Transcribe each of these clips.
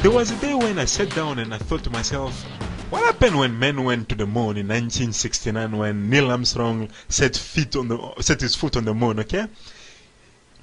There was a day when I sat down and I thought to myself, what happened when men went to the moon in 1969 when Neil Armstrong set his foot on the moon, okay?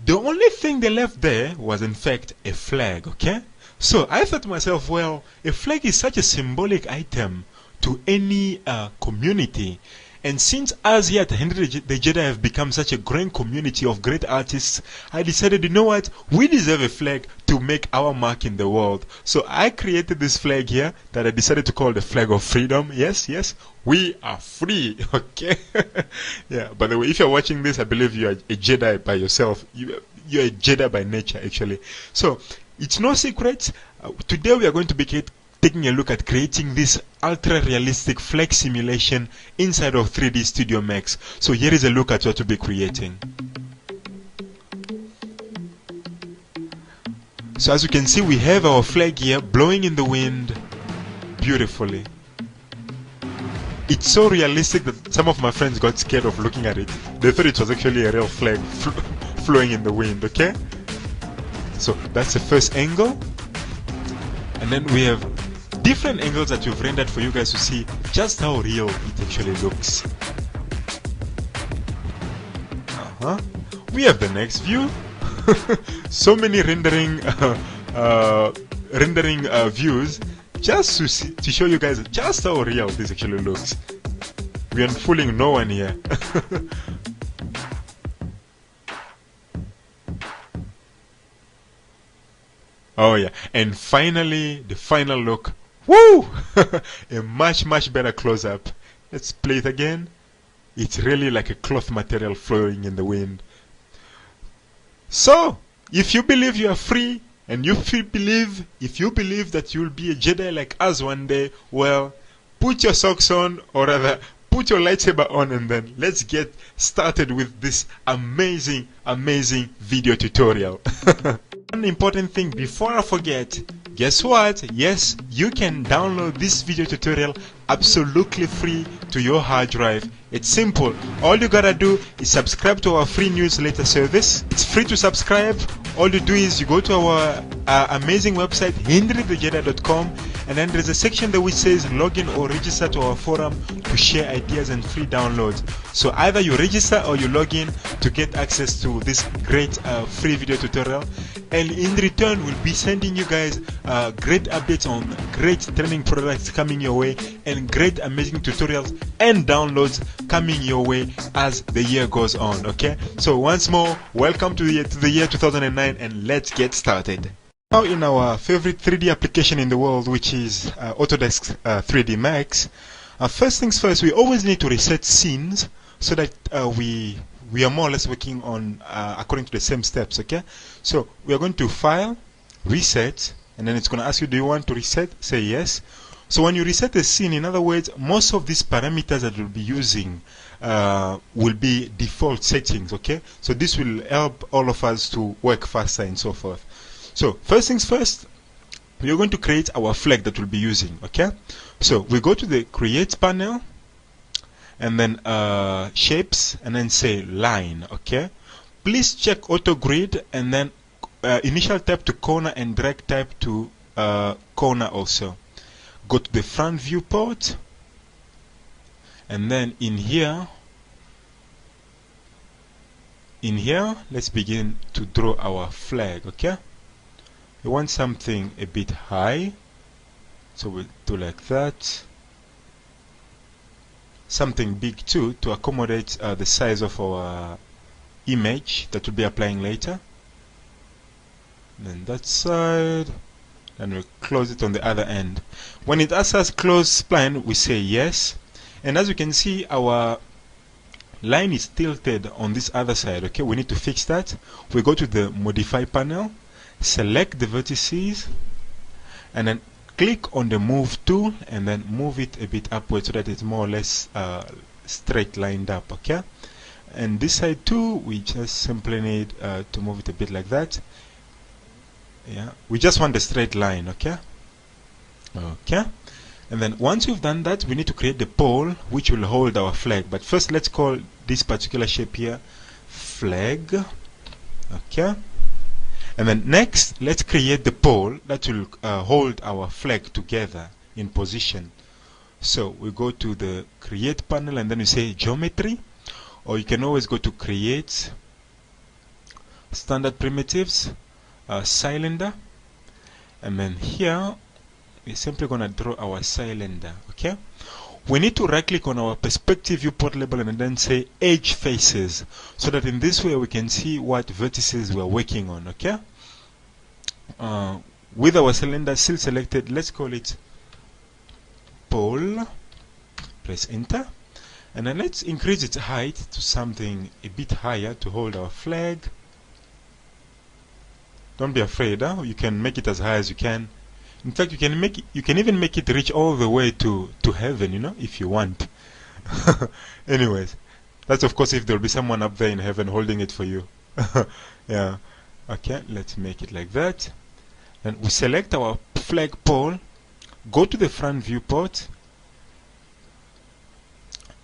The only thing they left there was in fact a flag, okay? So I thought to myself, well, a flag is such a symbolic item to any community. And since us here at Henrythejedi have become such a growing community of great artists, I decided, you know what, we deserve a flag to make our mark in the world. So I created this flag here that I decided to call the flag of freedom. Yes, yes, we are free, okay? Yeah, by the way, if you're watching this, I believe you are a Jedi by yourself. You're a Jedi by nature, actually. So it's no secret. Today we are going to be taking a look at creating this ultra-realistic flag simulation inside of 3D Studio Max. So here is a look at what we'll be creating. So as you can see, we have our flag here blowing in the wind beautifully. It's so realistic that some of my friends got scared of looking at it. They thought it was actually a real flag flowing in the wind, okay? So that's the first angle. And then we have different angles that we've rendered for you guys to see just how real it actually looks. We have the next view. So many rendering views just to show you guys just how real this actually looks. We are fooling no one here. Oh yeah, and finally the final look. Woo! A much better close-up. Let's play it again. It's really like a cloth material flowing in the wind. So, if you believe you are free, and if you believe that you'll be a Jedi like us one day, well, put your socks on, or rather, put your lightsaber on, and then let's get started with this amazing video tutorial. One important thing before I forget, guess what? Yes, you can download this video tutorial absolutely free to your hard drive. It's simple. All you gotta do is subscribe to our free newsletter service. It's free to subscribe. All you do is you go to our amazing website, henrythejedi.com, and then there's a section there which says login or register to our forum to share ideas and free downloads. So either you register or you log in to get access to this great free video tutorial, and in return we'll be sending you guys great updates on great training products coming your way, and great amazing tutorials and downloads coming your way as the year goes on. Okay, so once more, welcome to the year 2009, and let's get started. Now in our favorite 3D application in the world, which is Autodesk 3D Max, first things first, we always need to reset scenes so that we are more or less working on according to the same steps. Okay, so we are going to File, Reset, and then it's going to ask you, do you want to reset? Say yes. So when you reset the scene, in other words, most of these parameters that we'll be using will be default settings, okay? So this will help all of us to work faster and so forth. So first things first, we're going to create our flag that we'll be using, okay? So we go to the Create panel, and then Shapes, and then say Line, okay? Please check Auto Grid, and then Initial type to corner and drag type to corner also. Go to the front viewport, and then in here, let's begin to draw our flag, okay? We want something a bit high, so we'll do like that. Something big too, to accommodate the size of our image that we'll be applying later. And then that side, and we'll close it on the other end. When it asks us close spline, we say yes. And as you can see, our line is tilted on this other side. Okay, we need to fix that. We go to the Modify panel, select the vertices, and then click on the Move tool, and then move it a bit upwards so that it's more or less straight lined up. Okay, and this side too, we just simply need to move it a bit like that. Yeah, we just want a straight line. Okay, and then once we've done that, we need to create the pole which will hold our flag. But first, let's call this particular shape here flag. Okay, And then next, let's create the pole that will hold our flag together in position. So we go to the create panel and then we say geometry, or you can always go to create, standard primitives, cylinder, and then here we're simply going to draw our cylinder. Okay, we need to right click on our perspective viewport label and then say edge faces, so that in this way we can see what vertices we're working on. Okay, with our cylinder still selected, let's call it pole, press enter, and then let's increase its height to something a bit higher to hold our flag. Don't be afraid, huh? You can make it as high as you can. In fact, you can even make it reach all the way to heaven, you know, if you want. Anyways, that's of course if there'll be someone up there in heaven holding it for you. Yeah. Okay, let's make it like that. And we select our flag pole, go to the front viewport,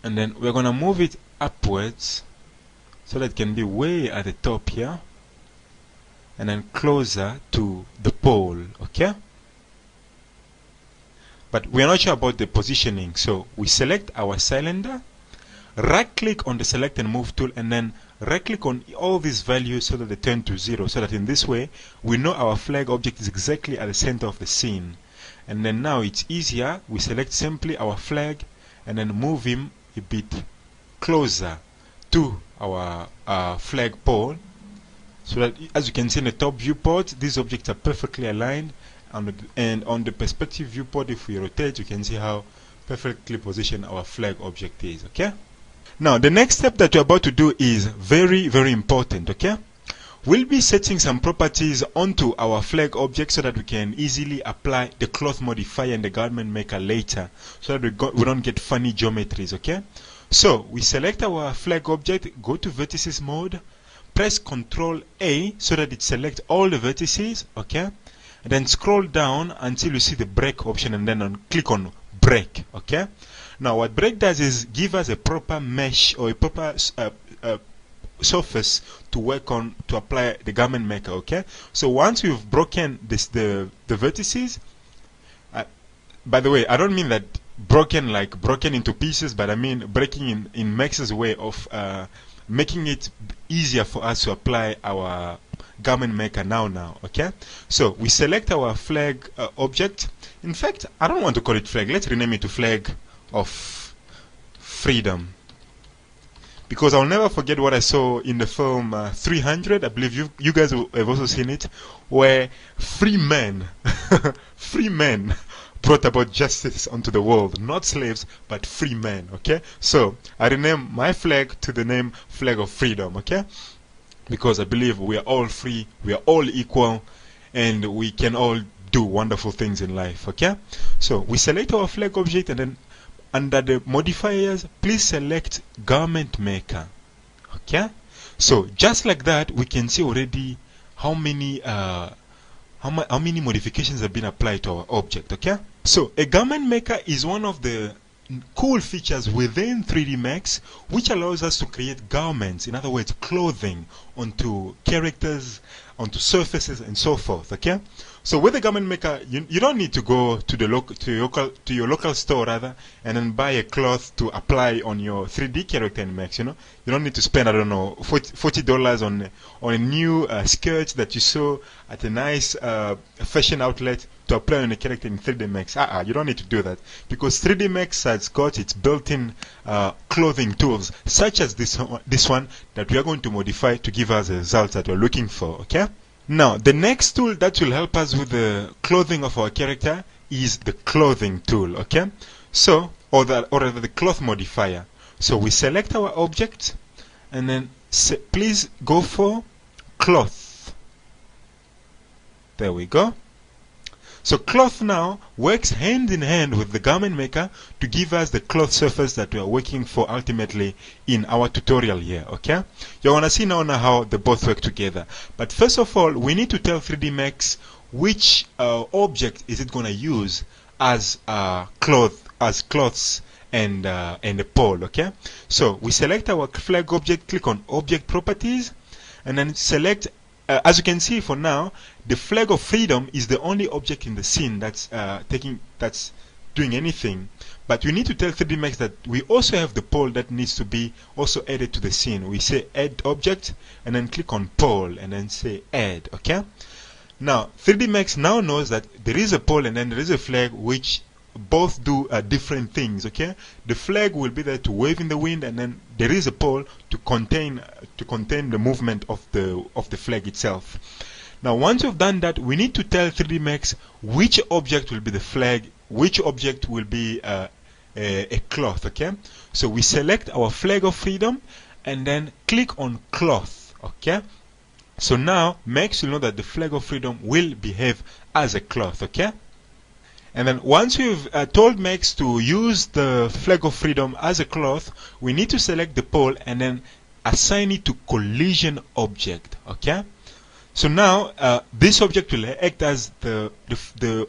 and then we're gonna move it upwards so that it can be way at the top here, and then closer to the pole. Okay, but we're not sure about the positioning, so we select our cylinder, right click on the select and move tool, and then right click on all these values so that they turn to 0, so that in this way we know our flag object is exactly at the center of the scene. And then now it's easier, we select simply our flag and then move him a bit closer to our flag pole, so that as you can see in the top viewport, these objects are perfectly aligned, and on the perspective viewport, if we rotate, you can see how perfectly positioned our flag object is. Okay, now the next step that we're about to do is very, very important. Okay, we'll be setting some properties onto our flag object so that we can easily apply the cloth modifier in the garment maker later, so that we don't get funny geometries. Okay, so we select our flag object, go to vertices mode, press Ctrl A so that it selects all the vertices. Okay, and then scroll down until you see the break option, and then click on break. Okay, now what break does is give us a proper mesh or a proper surface to work on to apply the garment maker. Okay, so once we've broken the vertices, by the way, I don't mean that broken like broken into pieces, but I mean breaking in Max's way of making it easier for us to apply our garment maker now. Okay, so we select our flag object. In fact, I don't want to call it flag, let's rename it to flag of freedom, because I'll never forget what I saw in the film 300. I believe you guys have also seen it, where free men free men brought about justice onto the world. Not slaves, but free men. Okay, so I rename my flag to the name flag of freedom. Okay, because I believe we are all free, we are all equal, and we can all do wonderful things in life. Okay, so we select our flag object, and then under the modifiers, please select garment maker. Okay, so just like that, we can see already how many modifications have been applied to our object. Okay, so a garment maker is one of the cool features within 3D Max, which allows us to create garments, in other words clothing, onto characters, onto surfaces, and so forth. Okay, so with the garment maker, you don't need to go to the your local store rather, and then buy a cloth to apply on your 3D character in Max. You know, you don't need to spend, I don't know, $40 on a new skirt that you saw at a nice fashion outlet to apply on a character in 3D Max. You don't need to do that, because 3D Max has got its built-in clothing tools, such as this one that we are going to modify to give us the results that we're looking for. Okay, now the next tool that will help us with the clothing of our character is the clothing tool. Okay, so or rather the cloth modifier. So we select our object, and then please go for cloth. There we go. So cloth now works hand in hand with the garment maker to give us the cloth surface that we are working for ultimately in our tutorial here. Okay, you want to see now how they both work together. But first of all, we need to tell 3D Max which object is it going to use as cloths and a pole. Okay, so we select our flag object, click on object properties, and then select as you can see for now, the flag of freedom is the only object in the scene that's doing anything. But we need to tell 3D Max that we also have the pole that needs to be also added to the scene. We say add object and then click on pole and then say add. Okay. Now 3D Max now knows that there is a pole and then there is a flag which both do different things. Okay. The flag will be there to wave in the wind, and then there is a pole to contain the movement of the flag itself. Now once we've done that, we need to tell 3D Max which object will be the flag, which object will be a cloth. Okay, so we select our flag of freedom and then click on cloth. Okay, so now Max will know that the flag of freedom will behave as a cloth. Okay, and then once we've told Max to use the flag of freedom as a cloth, we need to select the pole and then assign it to collision object. Okay, so now this object will act as the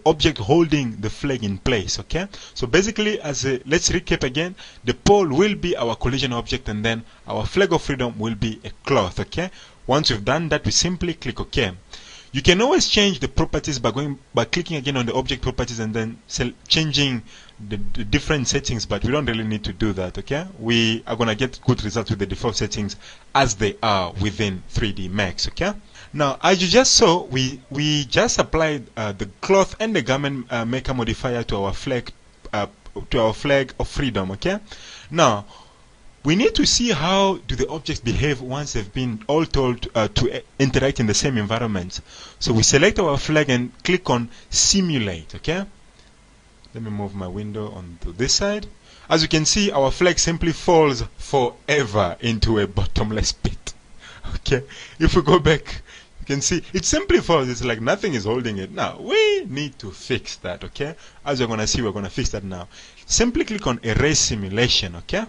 object holding the flag in place. Okay, so basically, let's recap again. The pole will be our collision object, and then our flag of freedom will be a cloth. Okay, once we've done that, we simply click OK. You can always change the properties by clicking again on the object properties and then changing the different settings, but we don't really need to do that. Okay, we are gonna get good results with the default settings as they are within 3D Max. Okay, now as you just saw, we just applied the cloth and the garment maker modifier to our flag of freedom. Okay, now we need to see how do the objects behave once they've been all told to interact in the same environment. So we select our flag and click on simulate. Okay, let me move my window onto this side. As you can see, our flag simply falls forever into a bottomless pit. Okay, if we go back, you can see it simply falls. It's like nothing is holding it. Now we need to fix that. Okay, as you're gonna see, we're gonna fix that now. Simply click on erase simulation. Okay,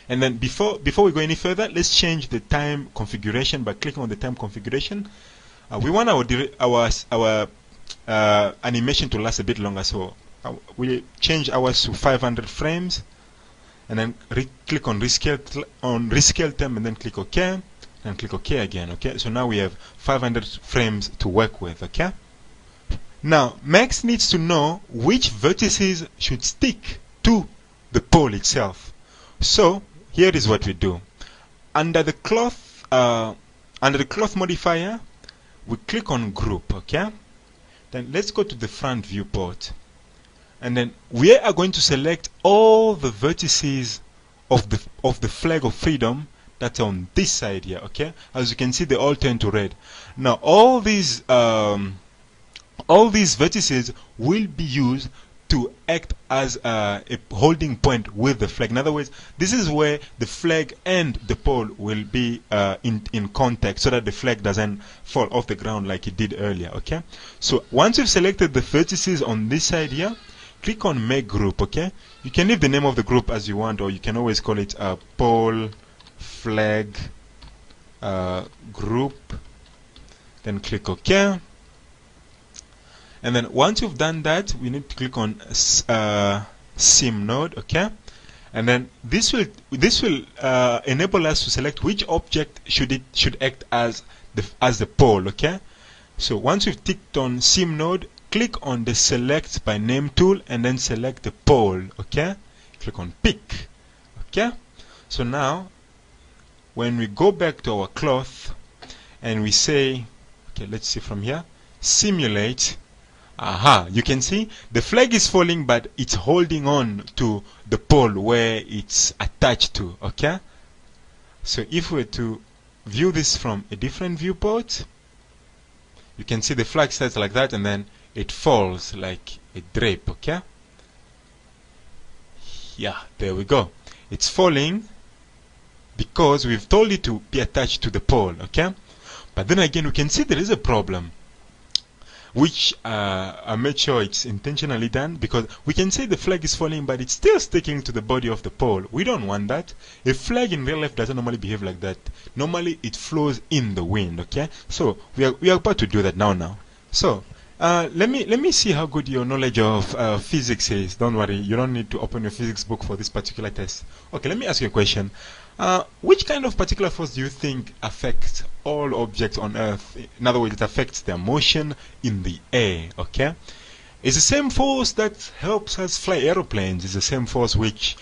and then before we go any further, let's change the time configuration by clicking on the time configuration. We want our animation to last a bit longer, so we change ours to 500 frames, and then click on rescale time, and then click OK, and click OK again. Okay, so now we have 500 frames to work with. Okay, now Max needs to know which vertices should stick to the pole itself. So here is what we do. Under the cloth modifier, we click on group. Okay, then let's go to the front viewport, and then we are going to select all the vertices of the flag of freedom that's on this side here. Okay, as you can see, they all turn to red. Now all these vertices will be used to act as a holding point with the flag. In other words, this is where the flag and the pole will be in contact, so that the flag doesn't fall off the ground like it did earlier. Okay, so once you've selected the vertices on this side here, click on make group. Okay, you can leave the name of the group as you want, or you can always call it pole flag group, then click OK. And then once you've done that, we need to click on sim node. Okay, and then this will enable us to select which object should act as the pole. Okay, so once you've ticked on sim node, click on the select by name tool and then select the pole. Okay, click on pick. Okay, so now when we go back to our cloth and we say, okay, let's see from here, simulate. Aha, you can see the flag is falling, but it's holding on to the pole where it's attached to. Okay, so if we were to view this from a different viewport, you can see the flag starts like that and then it falls like a drape. Okay, yeah, there we go. It's falling because we've told it to be attached to the pole. Okay, but then again, we can see there is a problem, which I made sure it's intentionally done, because we can say the flag is falling, but it's still sticking to the body of the pole. We don't want that. A flag in real life doesn't normally behave like that. Normally it flows in the wind. Okay, so we are about to do that now. So let me see how good your knowledge of physics is. Don't worry, you don't need to open your physics book for this particular test. Okay, let me ask you a question. Which kind of particular force do you think affects all objects on Earth? In other words, it affects their motion in the air, okay? It's the same force that helps us fly aeroplanes. It's the same force which,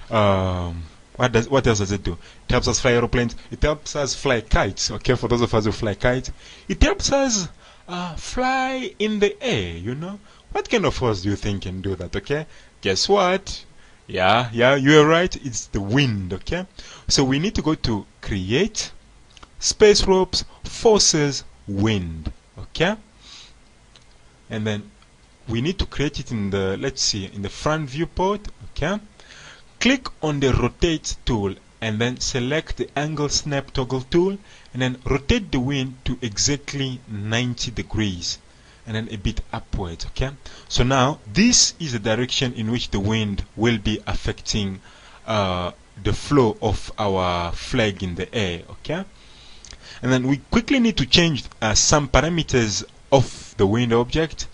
what else does it do? It helps us fly aeroplanes. It helps us fly kites, okay? For those of us who fly kites, it helps us fly in the air, you know? What kind of force do you think can do that, okay? Guess what? Yeah, you're right. It's the wind, okay? So we need to go to create, space ropes, forces, wind, okay? And then we need to create it in the, let's see, in the front viewport, okay? Click on the rotate tool and then select the angle snap toggle tool and then rotate the wind to exactly 90 degrees and then a bit upwards, okay? So now this is the direction in which the wind will be affecting the flow of our flag in the air, okay? And then we quickly need to change some parameters of the wind object.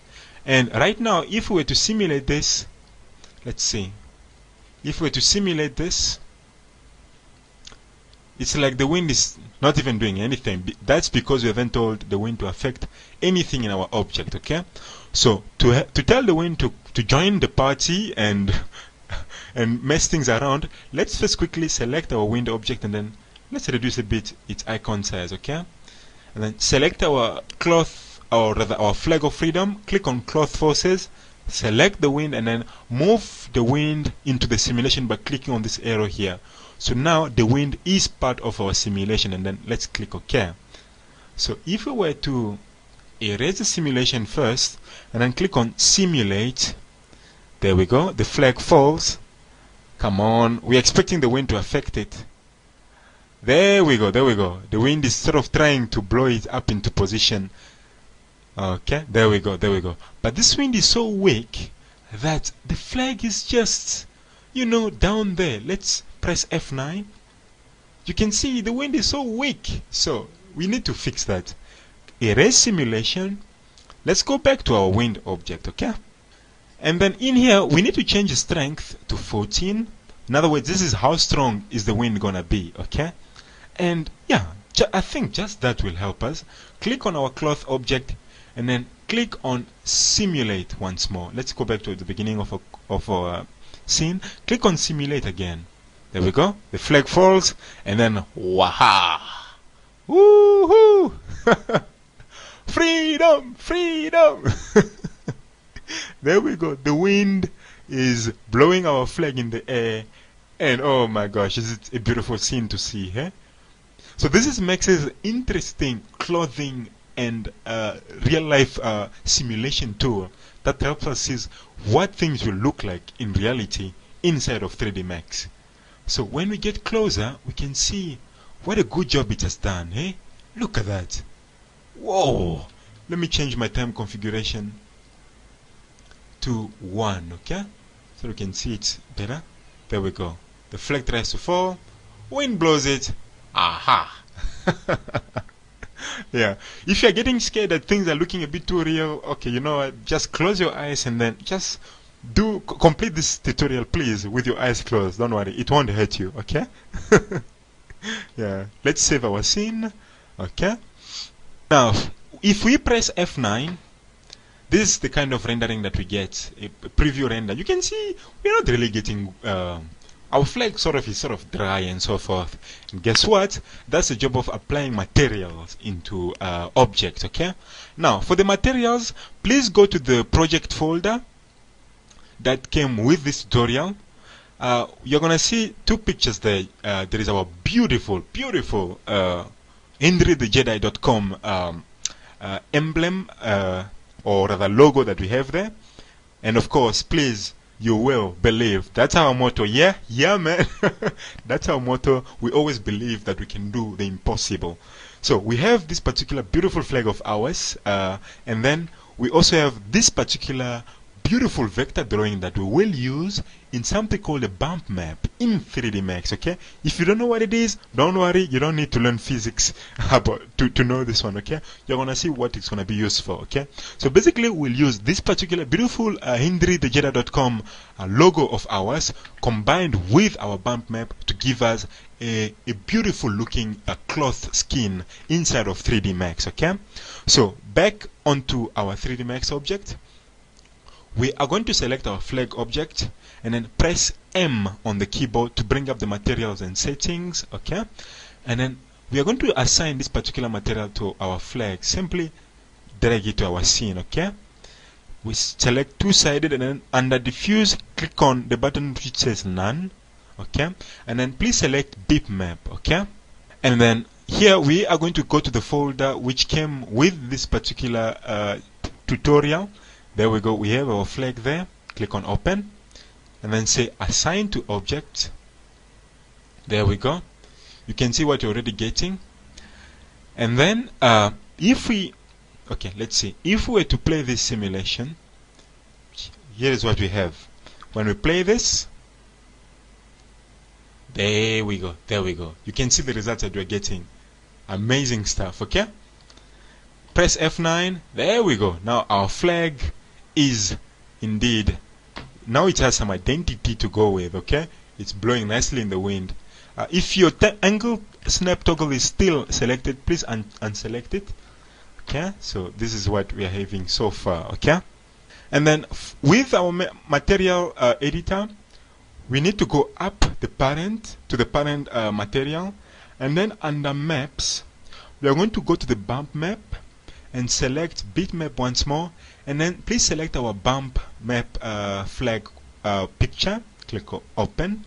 And right now, if we were to simulate this, let's see, if we were to simulate this, it's like the wind is not even doing anything. That's because we haven't told the wind to affect anything in our object, okay? So to tell the wind to join the party and mess things around, let's first quickly select our wind object and then let's reduce a bit its icon size, okay? And then select our cloth, or rather our flag of freedom, click on cloth forces, select the wind and then move the wind into the simulation by clicking on this arrow here. So now the wind is part of our simulation and then let's click OK. So if we were to erase the simulation first and then click on simulate, there we go, the flag falls. Come on, we're expecting the wind to affect it. There we go, the wind is sort of trying to blow it up into position. Okay, there we go. But this wind is so weak that the flag is just, you know, down there. Let's press F9. You can see the wind is so weak. So we need to fix that. Erase simulation. Let's go back to our wind object, okay? And then in here, we need to change the strength to 14. In other words, this is how strong is the wind gonna be, okay? And yeah, I think just that will help us. Click on our cloth object and then click on simulate once more. Let's go back to the beginning of our scene. Click on simulate again. There we go. The flag falls and then waha! Woohoo! Freedom! Freedom! There we go. The wind is blowing our flag in the air and oh my gosh, is it a beautiful scene to see, eh? So this is Max's interesting clothing and real life simulation tool that helps us see what things will look like in reality inside of 3D Max. So when we get closer, we can see what a good job it has done, eh? Look at that. Whoa! Let me change my time configuration to 1, okay? So we can see it better. There we go. The flag tries to fall, wind blows it. Aha! Yeah, if you're getting scared that things are looking a bit too real, okay, you know what, just close your eyes and then just complete this tutorial, please, with your eyes closed. Don't worry, it won't hurt you, okay? Yeah, let's save our scene, okay? Now, if we press F9, this is the kind of rendering that we get, a preview render. You can see we're not really getting our flag is sort of dry and so forth. And guess what? That's the job of applying materials into objects, okay? Now, for the materials, please go to the project folder that came with this tutorial. You're gonna see two pictures there. There is our beautiful Henrythejedi.com emblem, or rather logo that we have there. And of course, please, you will believe. That's our motto. Yeah, man. That's our motto. We always believe that we can do the impossible. So we have this particular beautiful flag of ours, and then we also have this particular beautiful vector drawing that we will use in something called a bump map in 3D Max. Okay, if you don't know what it is, don't worry, you don't need to learn physics about to know this one. Okay, you're gonna see what it's gonna be used for. Okay, so basically we'll use this particular beautiful Henrythejedi.com logo of ours combined with our bump map to give us a beautiful looking cloth skin inside of 3D Max. Okay, so back onto our 3D Max object, we are going to select our flag object and then press M on the keyboard to bring up the materials and settings. Okay, and then we are going to assign this particular material to our flag. Simply drag it to our scene. Okay, we select two-sided and then under diffuse click on the button which says none. Okay, and then please select bitmap. Okay, and then here we are going to go to the folder which came with this particular tutorial. There we go, we have our flag there. Click on open and then say assign to object. There we go, you can see what you're already getting. And then if we let's see, if we were to play this simulation, here is what we have. When we play this, there we go, you can see the results that we're getting. Amazing stuff. Okay, press F9. There we go, now our flag is indeed, now it has some identity to go with. Okay, it's blowing nicely in the wind. If your angle snap toggle is still selected, please unselect it. Okay, so this is what we are having so far. Okay, and then with our material editor, we need to go up the parent to the parent material, and then under maps we are going to go to the bump map and select bitmap once more, and then please select our bump map flag picture. Click open.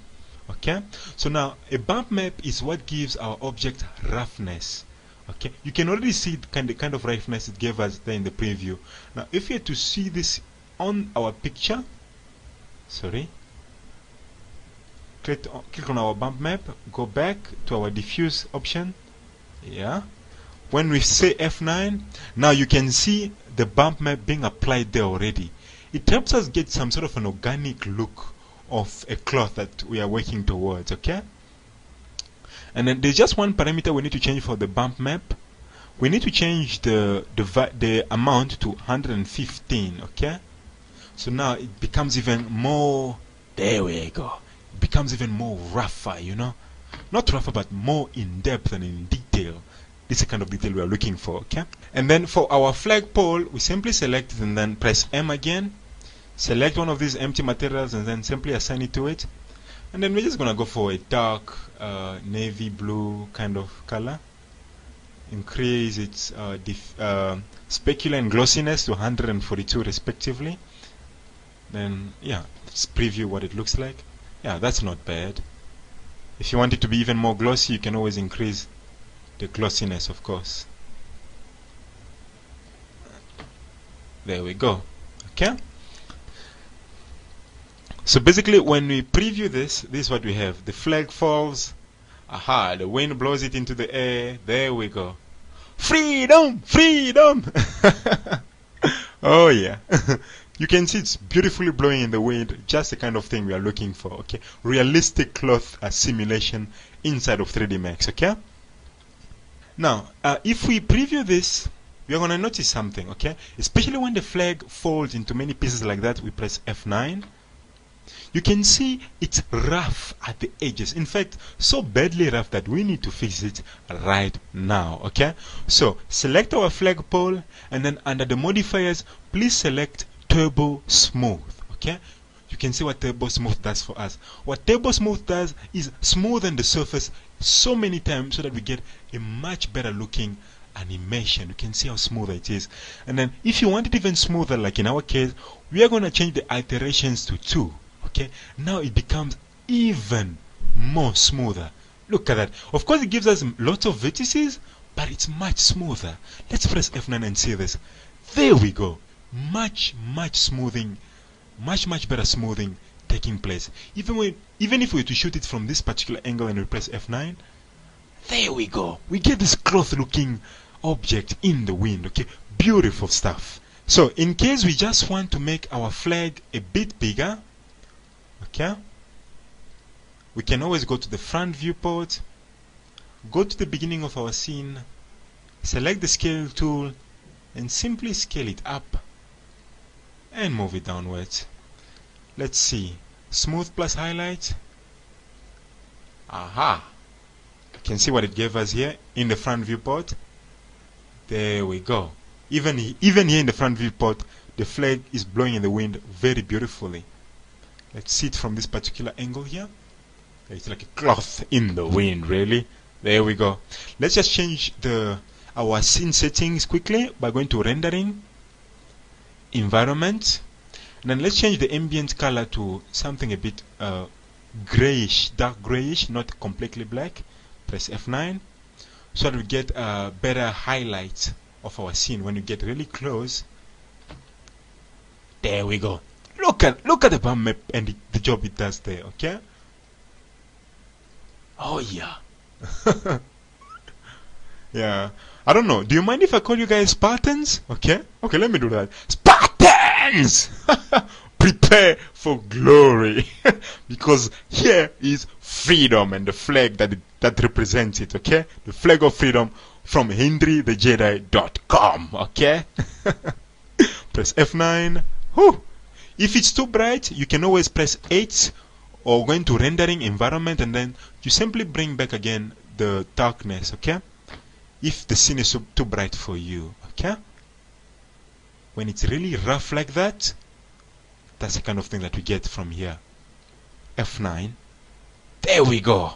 Okay, so now a bump map is what gives our object roughness. Okay, you can already see the kind of roughness it gave us there in the preview. Now if you are to see this on our picture, click on our bump map, go back to our diffuse option. Yeah, when we say F9, now you can see the bump map being applied there already. It helps us get some sort of an organic look of a cloth that we are working towards. Okay, and then there's just one parameter we need to change for the bump map. We need to change the amount to 115. Okay, so now it becomes even more, there we go, it becomes even more rougher, you know, not rougher but more in depth and in detail. This is the kind of detail we are looking for. Okay, and then for our flagpole, we simply select it and then press M again, select one of these empty materials and then simply assign it to it. And then we're just gonna go for a dark navy blue kind of color. Increase its specular and glossiness to 142 respectively. Then yeah, let's preview what it looks like. Yeah, that's not bad. If you want it to be even more glossy, you can always increase the glossiness, of course. There we go. Okay, so basically when we preview this is what we have. The flag falls, aha, the wind blows it into the air. There we go. Freedom, freedom. Oh yeah. You can see it's beautifully blowing in the wind, just the kind of thing we are looking for. Okay, realistic cloth simulation inside of 3D Max. Okay, now if we preview this, we are going to notice something. Okay, especially when the flag falls into many pieces like that, we press F9. You can see it's rough at the edges. In fact, so badly rough that we need to fix it right now. Okay, so select our flagpole and then under the modifiers, please select Turbo Smooth. Okay, you can see what Turbo Smooth does for us. What Turbo Smooth does is smoothen the surface so many times so that we get a much better looking animation. You can see how smooth it is. And then if you want it even smoother, like in our case, we are going to change the iterations to 2. Okay, now it becomes even more smoother. Look at that. Of course it gives us lots of vertices, but it's much smoother. Let's press F9 and see this. There we go. Much smoothing, much better smoothing taking place. Even if we were to shoot it from this particular angle and we press F9, there we go. We get this cloth looking object in the wind. Okay, beautiful stuff. So in case we just want to make our flag a bit bigger, okay, we can always go to the front viewport, go to the beginning of our scene, select the scale tool, and simply scale it up and move it downwards. Let's see, smooth plus highlight. Aha! You can see what it gave us here in the front viewport. There we go. Even here in the front viewport, the flag is blowing in the wind very beautifully. Let's see it from this particular angle here. It's like a cloth in the wind, really. There we go. Let's just change our scene settings quickly by going to rendering, environment, and then let's change the ambient color to something a bit grayish, dark grayish, not completely black. Press F9 so that we get a better highlight of our scene when you get really close. There we go. Look at the bump map and the job it does there. Okay. Oh yeah. Yeah. I don't know. Do you mind if I call you guys Spartans? Okay. Okay. Let me do that. Spartans. Prepare for glory, because here is freedom and the flag that represents it. Okay. The flag of freedom from Henrythejedi.com. Okay. Press F9. Whew. If it's too bright, you can always press 8 or go into rendering environment, and then you simply bring back again the darkness. Okay. If the scene is too bright for you. Okay. When it's really rough like that, that's the kind of thing that we get from here. F9. There we go.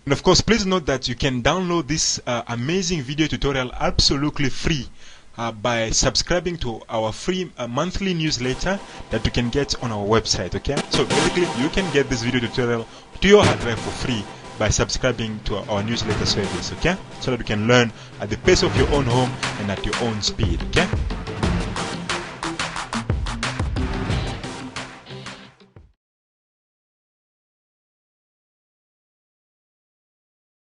And of course, please note that you can download this amazing video tutorial absolutely free by subscribing to our free monthly newsletter that you can get on our website. Okay, so basically you can get this video tutorial to your hard drive for free by subscribing to our newsletter service. Okay, so that you can learn at the pace of your own home and at your own speed. Okay.